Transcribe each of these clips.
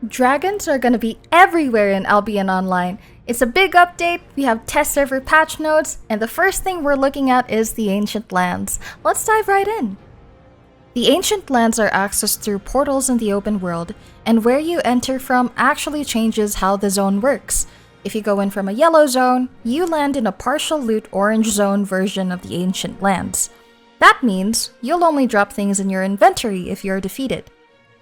Dragons are gonna be everywhere in Albion Online. It's a big update, we have test server patch notes, and the first thing we're looking at is the Ancient Lands. Let's dive right in. The Ancient Lands are accessed through portals in the open world, and where you enter from actually changes how the zone works. If you go in from a yellow zone, you land in a partial loot orange zone version of the Ancient Lands. That means you'll only drop things in your inventory if you're defeated.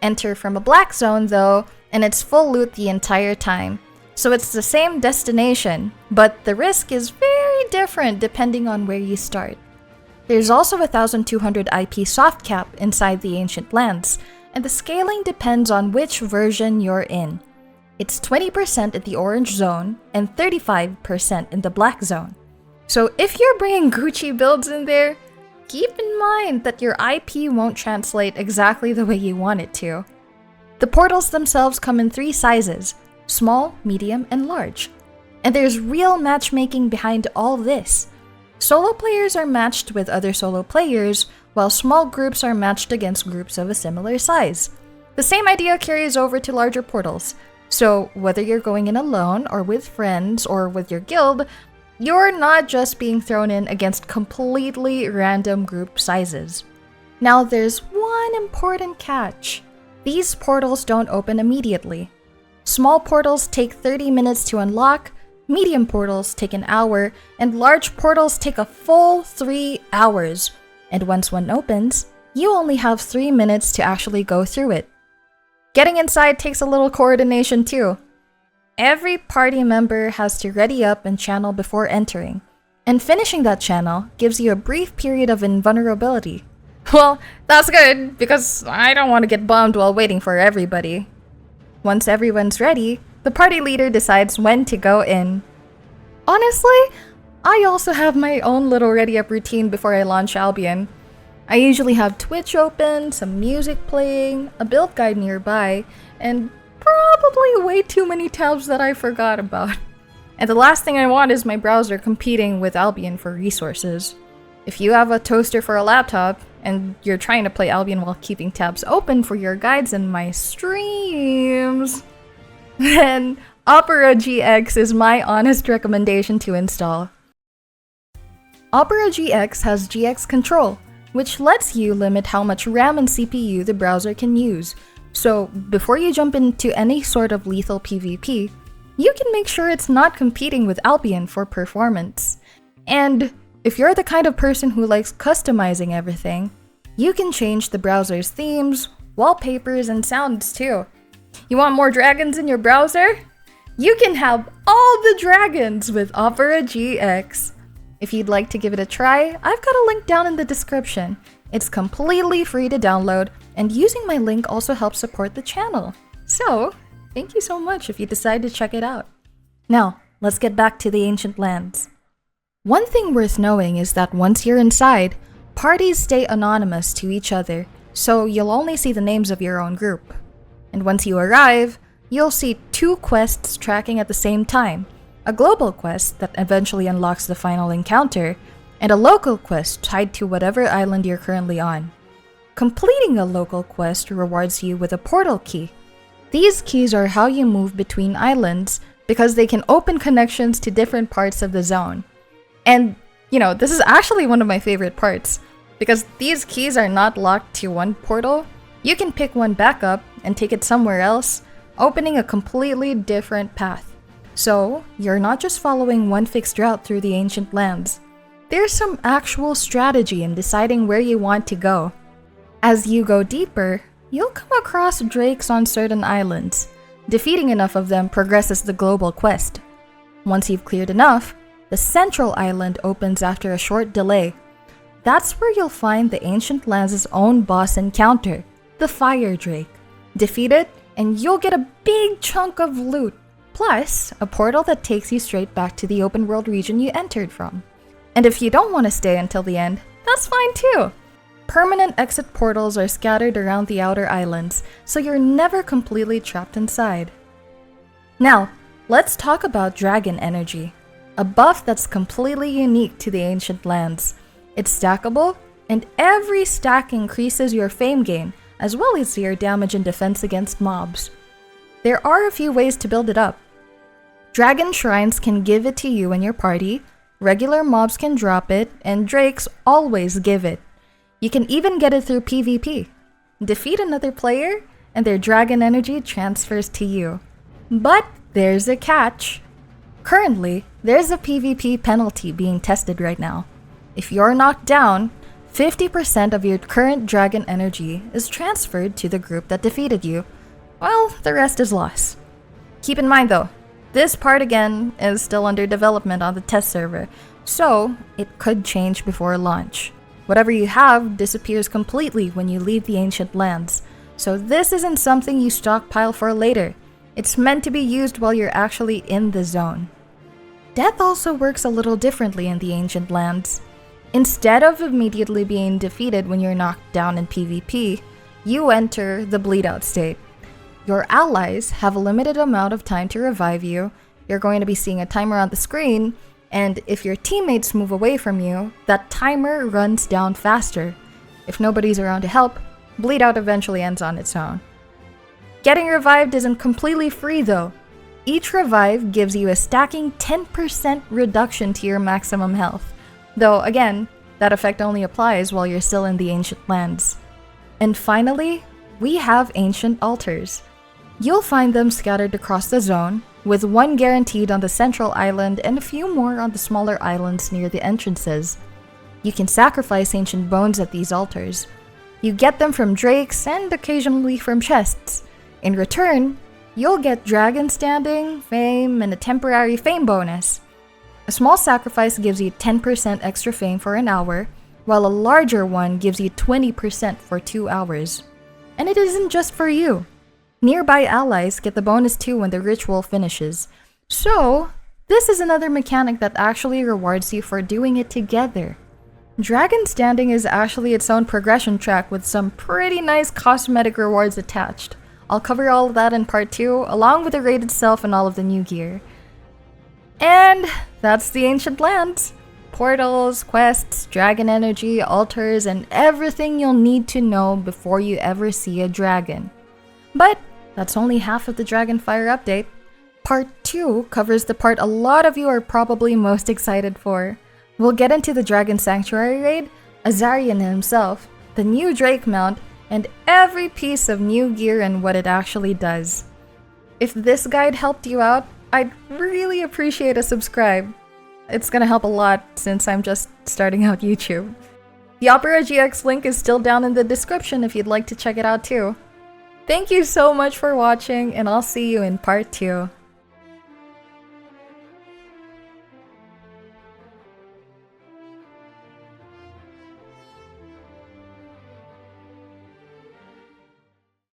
Enter from a black zone though, and it's full loot the entire time. So it's the same destination, but the risk is very different depending on where you start. There's also a 1200 IP soft cap inside the Ancient Lands, and the scaling depends on which version you're in. It's 20% in the orange zone and 35% in the black zone. So if you're bringing Gucci builds in there, keep in mind that your IP won't translate exactly the way you want it to. The portals themselves come in 3 sizes: small, medium, and large. And there's real matchmaking behind all this. Solo players are matched with other solo players, while small groups are matched against groups of a similar size. The same idea carries over to larger portals. So whether you're going in alone or with friends or with your guild, you're not just being thrown in against completely random group sizes. Now there's one important catch. These portals don't open immediately. Small portals take 30 minutes to unlock, medium portals take an hour, and large portals take a full 3 hours. And once one opens, you only have 3 minutes to actually go through it. Getting inside takes a little coordination too. Every party member has to ready up and channel before entering, and finishing that channel gives you a brief period of invulnerability. Well, that's good, because I don't want to get bombed while waiting for everybody. Once everyone's ready, the party leader decides when to go in. Honestly, I also have my own little ready up routine before I launch Albion. I usually have Twitch open, some music playing, a build guide nearby, and probably way too many tabs that I forgot about. And the last thing I want is my browser competing with Albion for resources. If you have a toaster for a laptop, and you're trying to play Albion while keeping tabs open for your guides and my streams, then Opera GX is my honest recommendation to install. Opera GX has GX Control, which lets you limit how much RAM and CPU the browser can use. So before you jump into any sort of lethal PvP, you can make sure it's not competing with Albion for performance. And if you're the kind of person who likes customizing everything, you can change the browser's themes, wallpapers, and sounds too. You want more dragons in your browser? You can have all the dragons with Opera GX. If you'd like to give it a try, I've got a link down in the description. It's completely free to download, and using my link also helps support the channel. So, thank you so much if you decide to check it out. Now, let's get back to the Ancient Lands. One thing worth knowing is that once you're inside, parties stay anonymous to each other, so you'll only see the names of your own group. And once you arrive, you'll see 2 quests tracking at the same time. A global quest that eventually unlocks the final encounter, and a local quest tied to whatever island you're currently on. Completing a local quest rewards you with a portal key. These keys are how you move between islands because they can open connections to different parts of the zone. And, this is actually one of my favorite parts, because these keys are not locked to one portal. You can pick one back up and take it somewhere else, opening a completely different path. So, you're not just following one fixed route through the Ancient Lands. There's some actual strategy in deciding where you want to go. As you go deeper, you'll come across drakes on certain islands. Defeating enough of them progresses the global quest. Once you've cleared enough, the central island opens after a short delay. That's where you'll find the Ancient Lands' own boss encounter, the Fire Drake. Defeat it, and you'll get a big chunk of loot. Plus, a portal that takes you straight back to the open world region you entered from. And if you don't want to stay until the end, that's fine too. Permanent exit portals are scattered around the outer islands, so you're never completely trapped inside. Now, let's talk about Dragon Energy, a buff that's completely unique to the Ancient Lands. It's stackable, and every stack increases your fame gain, as well as your damage and defense against mobs. There are a few ways to build it up. Dragon shrines can give it to you and your party, regular mobs can drop it, and drakes always give it. You can even get it through PvP. Defeat another player, and their dragon energy transfers to you. But there's a catch. Currently, there's a PvP penalty being tested right now. If you're knocked down, 50% of your current dragon energy is transferred to the group that defeated you, while the rest is lost. Keep in mind though, this part again is still under development on the test server, so it could change before launch. Whatever you have disappears completely when you leave the ancient lands, so this isn't something you stockpile for later. It's meant to be used while you're actually in the zone. Death also works a little differently in the ancient lands. Instead of immediately being defeated when you're knocked down in PvP, you enter the Bleedout state. Your allies have a limited amount of time to revive you, you're going to be seeing a timer on the screen, and if your teammates move away from you, that timer runs down faster. If nobody's around to help, Bleedout eventually ends on its own. Getting revived isn't completely free though. Each revive gives you a stacking 10% reduction to your maximum health, though again, that effect only applies while you're still in the ancient lands. And finally, we have ancient altars. You'll find them scattered across the zone, with one guaranteed on the central island and a few more on the smaller islands near the entrances. You can sacrifice ancient bones at these altars. You get them from drakes and occasionally from chests. In return, you'll get dragon standing, fame, and a temporary fame bonus. A small sacrifice gives you 10% extra fame for an hour, while a larger one gives you 20% for 2 hours. And it isn't just for you. Nearby allies get the bonus too when the ritual finishes. So, this is another mechanic that actually rewards you for doing it together. Dragon standing is actually its own progression track with some pretty nice cosmetic rewards attached. I'll cover all of that in part 2, along with the raid itself and all of the new gear. And that's the ancient lands. Portals, quests, dragon energy, altars, and everything you'll need to know before you ever see a dragon. But that's only half of the Dragonfire update. Part 2 covers the part a lot of you are probably most excited for. We'll get into the Dragon Sanctuary raid, Azarian himself, the new Drake mount, and every piece of new gear and what it actually does. If this guide helped you out, I'd really appreciate a subscribe. It's gonna help a lot since I'm just starting out YouTube. The Opera GX link is still down in the description if you'd like to check it out too. Thank you so much for watching, and I'll see you in part 2.